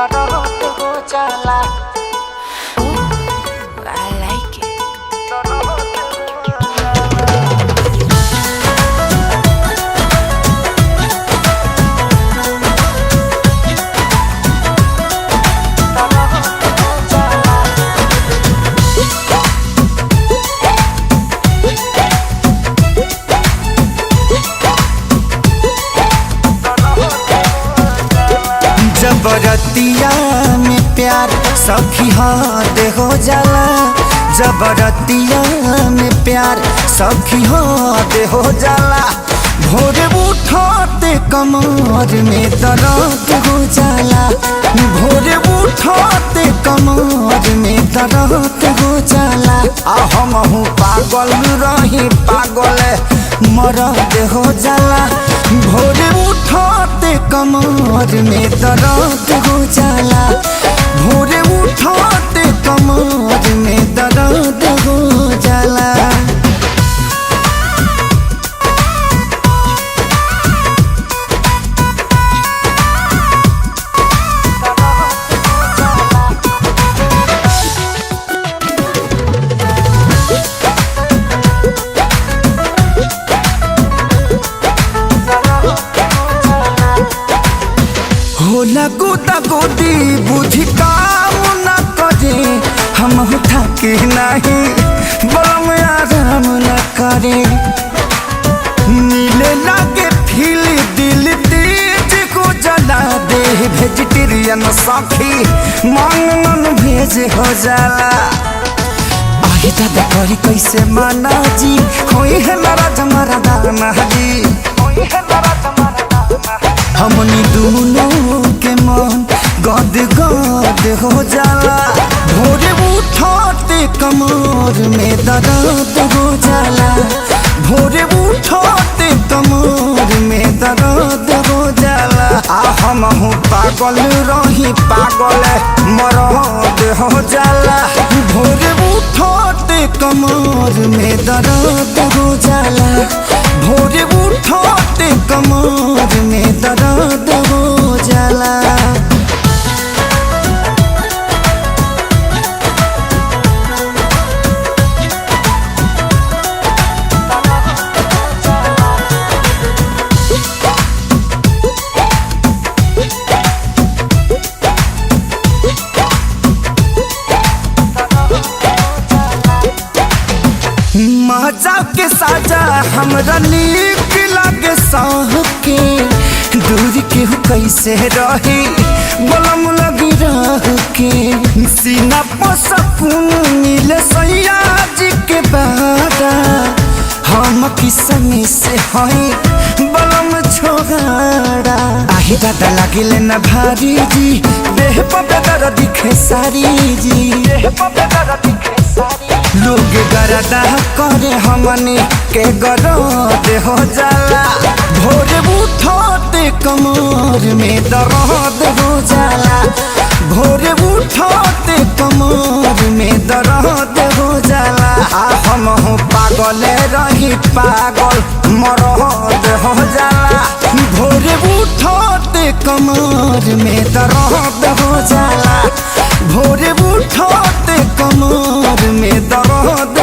दर्द हो जाला। I like it. जबरतिया में प्यार सखी हाथ हो जाला। जबरतिया में प्यार सखी हाथ हो जाला। भोरे उठते कमर में दर्द हो जाला। भोरे उठते कमर में दर्द हो जाला। आ हमहू पागल रही पागल मरद हो जाला। भोरे उठते कमर में दर्द हो जाला। भोरे उठते कमर में दर्द हो जाला। होला गोदा गोदी बुद्धि काम न करे। हम थके नहीं बम आराम न करे। नीले लागे फील दिल तेज को जला दे। वेजिटेरियन सखी मन भेज हो जाला। आही दादा करी कैसे माना जी होई है नाराज मरदाना जी। हमनी दोनों के मन गद गद हो जाला। भोरे उठते कमर में दर्द हो जाला। भोरे उठते कमर में दर्द हो जाला। आ हमहू पागल रही पागल मरद हो जाला। भोरे उठते कमर में दर्द हो जाला। भोरे उठते कमर में दर्द हो जाला। मजा के साजा हमरा नीक लागे साह के। दूर के हो कैसे रही बलम लगी रह के। सीना पर सकून मिले सैया जी के बारा। हम किसमी से हई बलम छोगाड़ा। आही दादा लागिले न भारी जी देह पे दर्द दिखे सारी जी। देह पे दर्द दिखे सारी। लोग गरदा करे हमनी के गरद हो जाला। भोरे उठते कमर में दर्द हो जाला। भोरे उठते कमर में दर्द हो जाला। आ हमहू पागल रही पागल मरद हो जाला। भोरे उठते कमर में दर्द हो जाला। भोरे उठते कमर में दर्द